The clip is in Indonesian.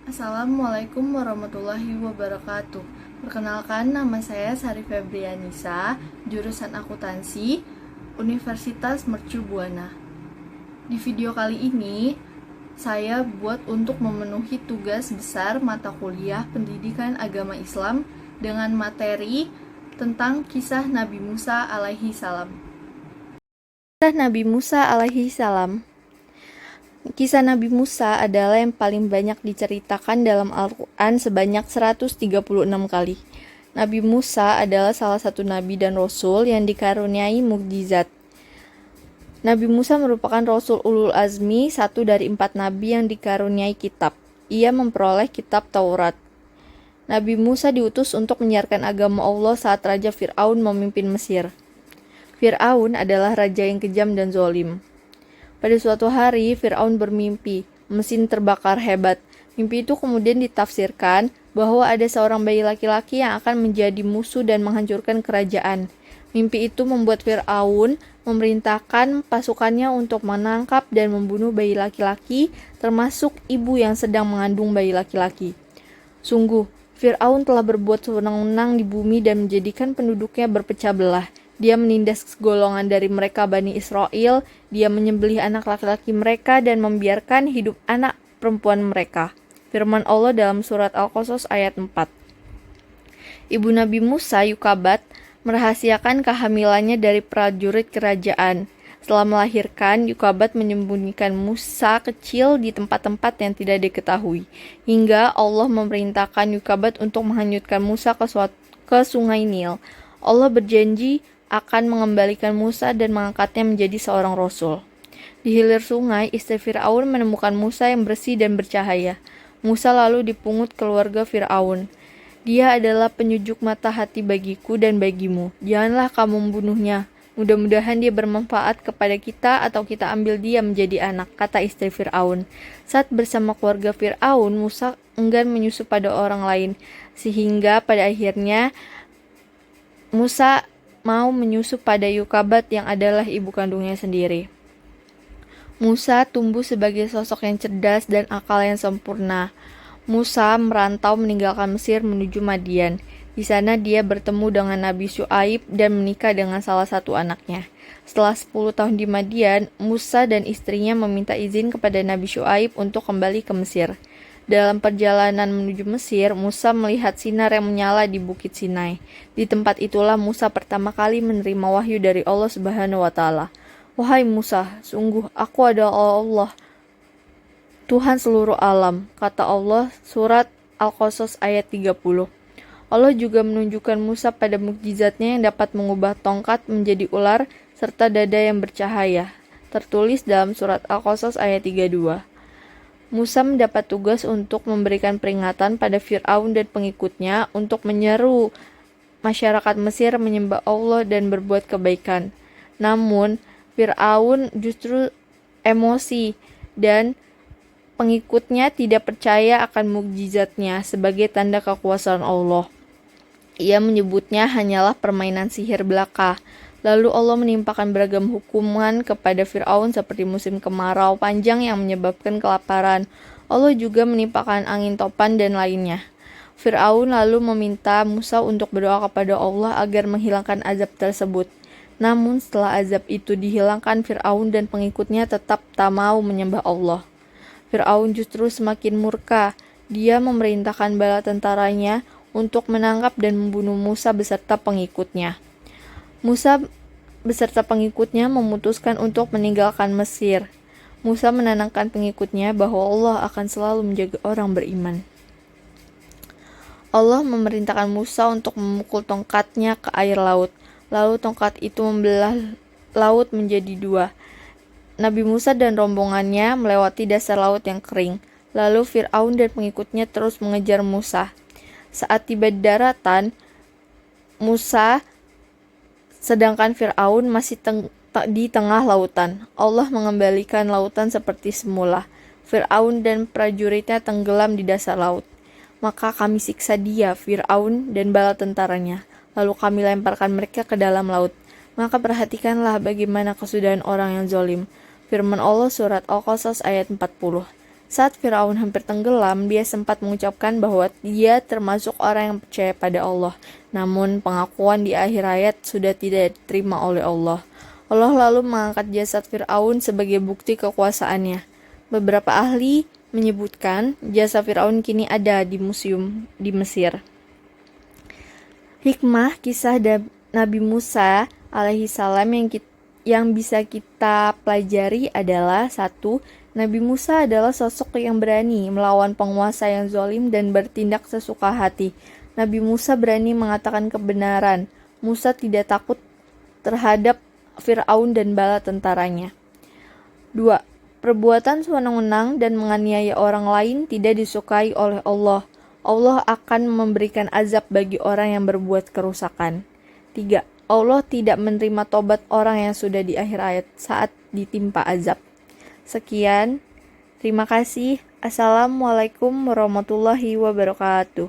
Assalamualaikum warahmatullahi wabarakatuh. Perkenalkan, nama saya Sari Febrianisa, jurusan akuntansi, Universitas Mercu Buana. Di video kali ini, saya buat untuk memenuhi tugas besar mata kuliah Pendidikan Agama Islam dengan materi tentang kisah Nabi Musa alaihi salam. Kisah Nabi Musa alaihi salam. Kisah Nabi Musa adalah yang paling banyak diceritakan dalam Al-Quran sebanyak 136 kali. Nabi Musa adalah salah satu nabi dan rasul yang dikaruniai mukjizat. Nabi Musa merupakan rasul ulul azmi, satu dari 4 nabi yang dikaruniai kitab. Ia memperoleh kitab Taurat. Nabi Musa diutus untuk menyiarkan agama Allah saat Raja Fir'aun memimpin Mesir. Fir'aun adalah raja yang kejam dan zalim. Pada suatu hari, Fir'aun bermimpi, mesin terbakar hebat. Mimpi itu kemudian ditafsirkan bahwa ada seorang bayi laki-laki yang akan menjadi musuh dan menghancurkan kerajaan. Mimpi itu membuat Fir'aun memerintahkan pasukannya untuk menangkap dan membunuh bayi laki-laki, termasuk ibu yang sedang mengandung bayi laki-laki. Sungguh, Fir'aun telah berbuat sewenang-wenang di bumi dan menjadikan penduduknya berpecah belah. Dia menindas golongan dari mereka Bani Israel, dia menyembelih anak laki-laki mereka dan membiarkan hidup anak perempuan mereka. Firman Allah dalam surat Al-Qasas ayat 4. Ibu Nabi Musa, Yukabat, merahasiakan kehamilannya dari prajurit kerajaan. Setelah melahirkan, Yukabat menyembunyikan Musa kecil di tempat-tempat yang tidak diketahui, hingga Allah memerintahkan Yukabat untuk menghanyutkan Musa ke sungai Nil. Allah berjanji akan mengembalikan Musa dan mengangkatnya menjadi seorang rasul. Di hilir sungai, istri Fir'aun menemukan Musa yang bersih dan bercahaya. Musa lalu dipungut keluarga Fir'aun. Dia adalah penyejuk mata hati bagiku dan bagimu. Janganlah kamu membunuhnya. Mudah-mudahan dia bermanfaat kepada kita atau kita ambil dia menjadi anak, kata istri Fir'aun. Saat bersama keluarga Fir'aun, Musa enggan menyusup pada orang lain, sehingga pada akhirnya Musa mau menyusup pada Yukabat yang adalah ibu kandungnya sendiri. Musa tumbuh sebagai sosok yang cerdas dan akal yang sempurna. Musa merantau meninggalkan Mesir menuju Madian. Di sana dia bertemu dengan Nabi Syuaib dan menikah dengan salah satu anaknya. Setelah 10 tahun di Madian, Musa dan istrinya meminta izin kepada Nabi Syuaib untuk kembali ke Mesir. Dalam perjalanan menuju Mesir, Musa melihat sinar yang menyala di Bukit Sinai. Di tempat itulah Musa pertama kali menerima wahyu dari Allah Subhanahu wa taala. Wahai Musa, sungguh aku adalah Allah, Tuhan seluruh alam, kata Allah, surat Al-Qasas ayat 30. Allah juga menunjukkan Musa pada mukjizatnya yang dapat mengubah tongkat menjadi ular serta dada yang bercahaya. Tertulis dalam surat Al-Qasas ayat 32. Musa mendapat tugas untuk memberikan peringatan pada Fir'aun dan pengikutnya untuk menyeru masyarakat Mesir menyembah Allah dan berbuat kebaikan. Namun, Fir'aun justru emosi dan pengikutnya tidak percaya akan mukjizatnya sebagai tanda kekuasaan Allah. Ia menyebutnya hanyalah permainan sihir belaka. Lalu Allah menimpakan beragam hukuman kepada Fir'aun seperti musim kemarau panjang yang menyebabkan kelaparan. Allah juga menimpakan angin topan dan lainnya. Fir'aun lalu meminta Musa untuk berdoa kepada Allah agar menghilangkan azab tersebut. Namun setelah azab itu dihilangkan, Fir'aun dan pengikutnya tetap tak mau menyembah Allah. Fir'aun justru semakin murka. Dia memerintahkan bala tentaranya untuk menangkap dan membunuh Musa beserta pengikutnya. Musa beserta pengikutnya memutuskan untuk meninggalkan Mesir. Musa menenangkan pengikutnya bahwa Allah akan selalu menjaga orang beriman. Allah memerintahkan Musa untuk memukul tongkatnya ke air laut. Lalu tongkat itu membelah laut menjadi 2. Nabi Musa dan rombongannya melewati dasar laut yang kering. Lalu Fir'aun dan pengikutnya terus mengejar Musa. Saat tiba di daratan, Musa sedangkan Fir'aun masih di tengah lautan. Allah mengembalikan lautan seperti semula. Fir'aun dan prajuritnya tenggelam di dasar laut. Maka kami siksa dia, Fir'aun dan bala tentaranya. Lalu kami lemparkan mereka ke dalam laut. Maka perhatikanlah bagaimana kesudahan orang yang zalim. Firman Allah surat Al-Qasas ayat 40. Saat Firaun hampir tenggelam, dia sempat mengucapkan bahwa dia termasuk orang yang percaya pada Allah. Namun pengakuan di akhir ayat sudah tidak diterima oleh Allah. Allah lalu mengangkat jasad Firaun sebagai bukti kekuasaannya. Beberapa ahli menyebutkan jasad Firaun kini ada di museum di Mesir. Hikmah kisah Nabi Musa alaihissalam yang bisa kita pelajari adalah: 1. Nabi Musa adalah sosok yang berani melawan penguasa yang zalim dan bertindak sesuka hati. Nabi Musa berani mengatakan kebenaran. Musa tidak takut terhadap Firaun dan bala tentaranya. 2. Perbuatan sewenang-wenang dan menganiaya orang lain tidak disukai oleh Allah. Allah akan memberikan azab bagi orang yang berbuat kerusakan. 3. Allah tidak menerima tobat orang yang sudah di akhir ayat saat ditimpa azab. Sekian, terima kasih. Assalamualaikum warahmatullahi wabarakatuh.